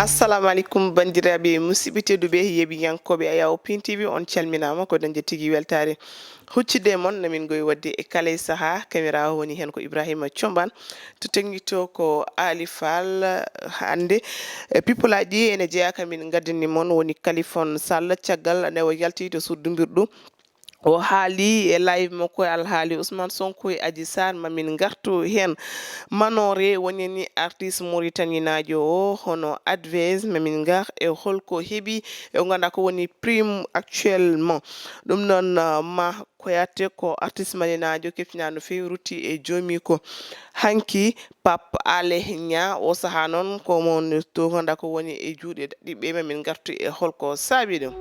assalamu alaikum bandiraɓe musidɓe tedduɓe yeɓiyankoɓe ayaw Piindi TV on calminama ko dañde tigui weltare huccidde mon namin goyi wadde e kala saaha caméra woni hen ko Ibrahima Thiombane to technique ko Ali Fall hande people aji ene jeeya kamin gaddani mon woni Kalifone Sall caggal nde o yalti to suddumbirɗum o haali e live makko alhaali Ousmane Sonko e Adji Sarr mamin gartu hen manore woni ni artiste mauritaninajo o hono advise mamin gar e holko heeɓi e ganda ko woni prime actuellement ɗum noon ma koyate ko artiste malinajo keftina no fewi rutti e joomi ko hanki Pape Alé Niang o saaha noon ko mon to ganda ko woni e juuɗe ɗiɓɓe mamin gartu e holko saabi ɗum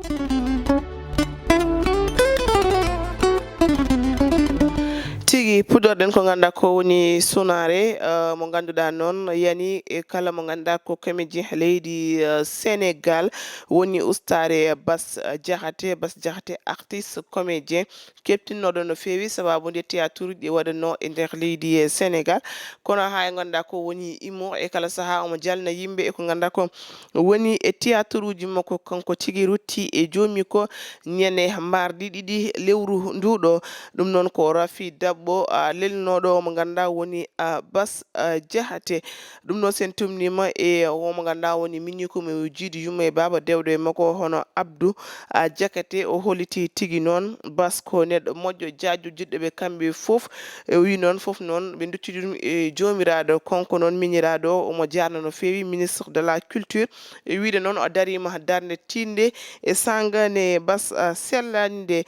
tigi pudorɗen ko ganda ko woni sonare mo ganduɗa noon yani e kala mo ganda ko comédien leydi Sénégal woni ustare Bass Diakhaté artiste comédien keptinnoɗo no fewi sababu nde théâtre ɗi waɗano e nder leydi Sénégal kono ha e ganda ko woni imo e kala saaha omo jalna yimɓe e ko ganda ko woni e théâtre uji makko kanko tigi rutti e joomi ko ñande mardi ɗiɗi lewru nduɗo ɗum noon ko Rafi Dabbo lelnoɗo mo ganda woni Bass Diakhaté ɗum noon sen tumnima e omo ganda woni minni ko mo jiidi yumma e baba dewɗo e makko hono Abdou Diakhaté o holliti tigi noon Bass ko neɗɗo moƴƴo jaaju jiɗɗoɓe kamɓe foof e wi noon foof noon ɓe duttidi ɗum e jomiraɗo konko noon miñiraɗo omo jarno no fewi ministre de la culture e wiide noon o darima darde tinde e sangane Bass sellani nde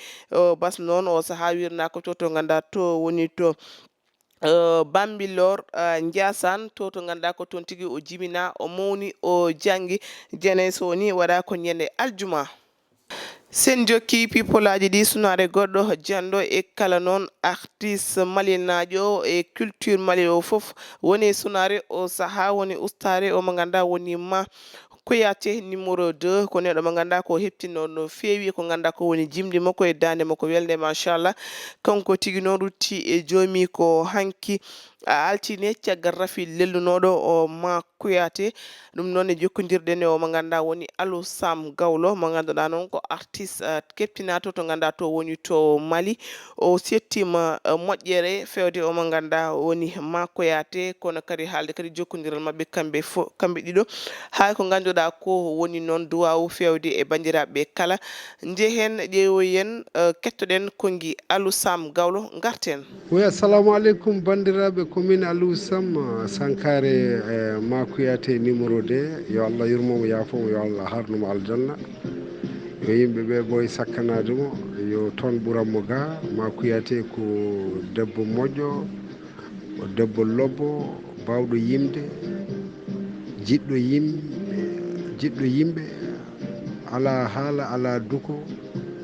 Bass noon o saaha wirna ko to ganda to woni to Bambilor Ndiassane to ganda ko toon tigi o jibina o mawni o jangi jene so ni waɗa ko ñande aljuma sen jokki people aji ɗi sunare goɗɗo janɗo e kala noon artiste malinajo e culture mali o foof woni sunare o saaha woni ustare o mo ganda woni ma Koyate numéro 2 ko neɗɗo mo ganda ko heptino no fewi ko ganda ko woni jimdi makko e dande makko welde machallah kanko tigi noon rutti e joomi ko hanki altine caggal Rafi lellunoɗo o ma Koyate ɗum noon e jokkodirɗen e o mo ganda woni Alou Sam Gawlo mo ganduɗa noon ko artiste keptinato to ganda to woni to Mali o settima moƴƴere fewde o mo ganda woni ma Koyate kono kadi haalde kadi jokkodiral mabɓe kamɓe ɗiɗo ha ko ganduɗa ko woni noon duwawu fewde e bandiraɓe kala jehen ƴeewoyen kettoɗen kongi Alou Sam Gawlo garten oui assalamu aleykum bandiraɓe komin Alou Sam Sankare ma Koyate numéro 2 yo Allah yurmomo yafomo yo Allah harnumo aljanna yo yimɓeɓe ɓooy sakkanademo yo toon ɓuranmo ga ma Koyate ko debbo moƴƴo o debbo lobbo bawɗo yimde jiɗɗo yimɓe ala haala ala duko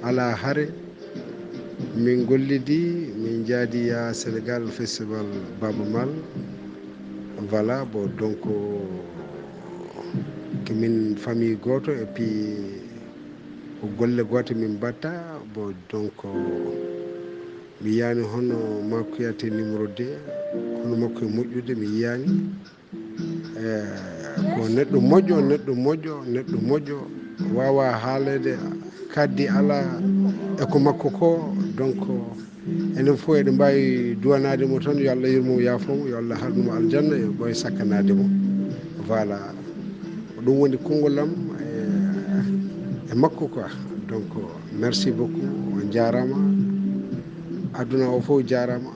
ala hare min gollidi min jaadi ya Sénégal festival Baba Mal voilà bon donc komin famille goto et puis ko golle gote min batta bon donc mi yiyani hono ma Koyate numéro 2 hono makko e moƴƴude mi yiyani ko neɗɗo moƴƴo wawa haalede kaddi ala eko makko ko donc enen fof eɗen mbawi duwanademo tan yo Allah yurmomo yafomo yo Allah harnumo aljanna e ɓooye sakkanademo voilà ɗum woni kongolam e makko quoi donc merci beaucoup on jarama aduna o fof jarama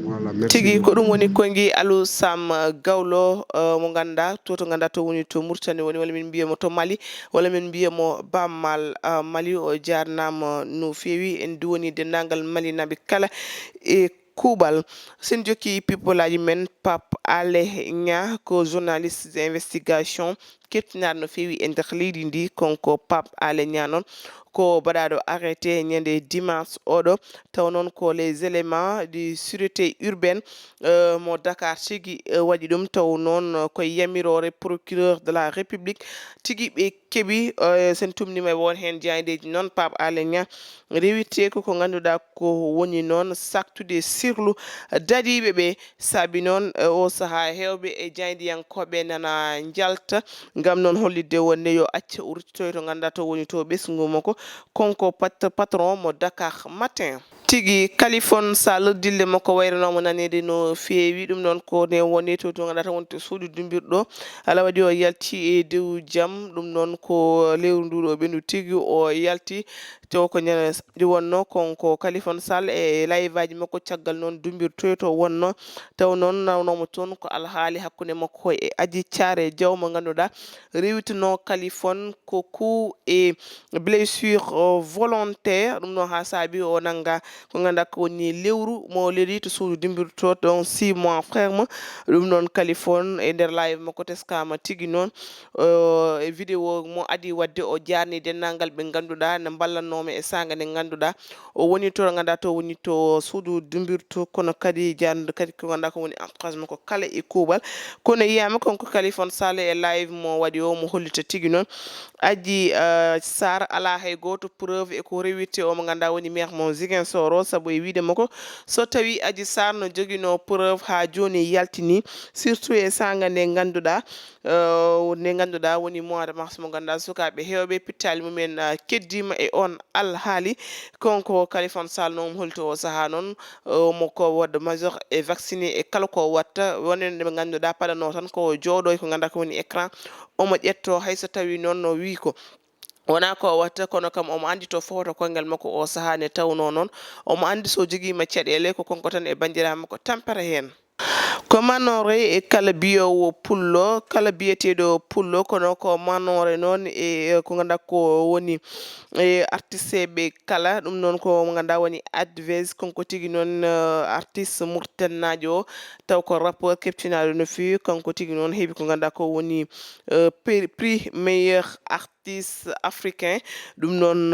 voilà merci tigi ko ɗum woni kongi Alou Sam Gawlo mo ganda to ganda to woni to Mauritanie woni walla min mbiyamo to Mali walla min mbiyamo Bammal Mali o jarnama no fewi en duwoni dendagal malinaɓe kala e kuuɓal sen jokki people aji men Pape Alé Niang ko journaliste d'investigation kettinaɗo no fewi e nder leydi ndi konko Pape Alé Niang noon ko baɗaɗo arrêté ñande dimanche oɗo taw noon ko les éléments de sûreté urbaine mo Dakar tigi waɗi ɗum taw noon koye yamirore procureur de la république tigi ɓe keeɓi sen tumnima e won hen jaydeji noon Pape Alé Niang rewite ko ganduɗa ko woni noon saktude sirlu dadiɓe ɓe saabi noon o saaha hewɓe e jaydiyankoɓe nana jalta ngam non hollide wonne yo acca urtitoy to ganda to woni to ɓesgu mako konko patron mo Dakar Matin. Tigi Kalifon Sall dille makko wayranomo nanede no feewi ɗum noon ko ne woni to gandata wonto suudu dumbirɗo ala waɗi o yalti e dow jam ɗum noon ko lewru nduɗo ɓendu tigi o yalti to ko ñande wonno konko Kalifon Sall e live aji makko caggal noon dumbirtoy to wonno taw noon nawnomo toon ko alhaali hakkude makko e Adji Thiaré Diaw mo ganduɗa rewitino Kalifon ko coup et blessure volontaire ɗum noon ha saabi o nanga ko ganda ko woni lewru mo leeli to suudu dimbirto donc 6 mois ferme ɗum noon Kalifon e nder live makko teskama tigi noon e vidéo mo adi wadde o jarni dennangal ɓe ganduɗa ne ballannomo e sanga nde ganduɗa o woni to ganda to woni to suudu dimbirto kono kadi jarnude kadi ko ganda ko woni entourage makko kala e kuuɓal kono yiyama konko Kalifon Sall e live mo waɗi o mo hollita tigi noon Adji Sarr ala hay goto preuve e ko rewite o mo ganda woni maire mo Ziguinchor o saabu e wiide makko so tawi Adji Sarr no joguino preuve ha joni yaltini surtout e sanga nde ganduɗa woni mois de mars mo ganduɗa sukaɓe hewɓe pittali mumen keddima e on alhaali konko Kalifon Sall noon holto o saaha noon mo ko wadde majeur e vacciné e kala ko watta wonande ɓe ganduɗa paɗano tan ko jooɗo ko ganda ko woni écran omo ƴetto hayso tawi noon no wi ko wona ko watta kono kam omo andi to fofto koyngal makko o saaha ne tawno noon omo andi so joguima caɗele ko konko tan e bandiraɓe makko tampere hen ko manore e kala biyowo pullo kala biyeteɗo pullo kono ko manore noon e ko ganda ko woni e artiste ɓe kala ɗum noon ko mo ganda woni advise konko tigui noon artiste mourtannajo o taw ko rapport keptinaɗo no fewi kanko tigui noon heeɓi ko ganda ko woni prix meilleur artiste africain ɗum noon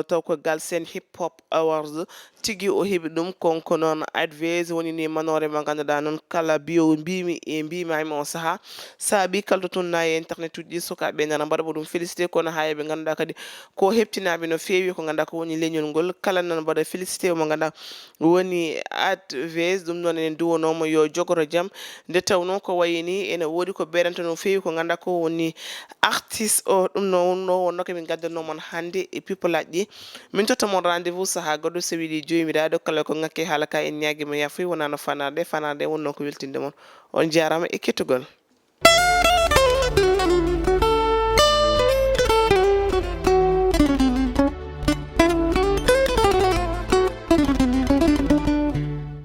taw ko Galsen Hip Hop Awards tigi o heeɓi ɗum konko noon advise woni ni manore mo ganduɗa noon kala biyo mbimi e mbimami o saaha saabi kala to tunna e internet uji ɗi sukaɓe nana mbaɗa ɗum félicité kono ha ɓe ganduɗa kadi ko heɓtinaɓe no fewi ko ganda ko woni leñol ngol kala nana mbaɗa félicité mo ganda woni advise ɗum noon enen duwonomo yo jogoro jaam nde tawno ko wayini ene woodi ko ɓeɗanta no fewi ko ganda ko woni artiste o ɗum noon wonno komin gaddanomon hande e people aji min tottamon rendez-vous saaha goɗɗo so wiɗi jomiraɗo kala ko ngakke haala ka en ñaguima yafuy wonano fanarde wonno ko weltinde mon on jarama e kettugol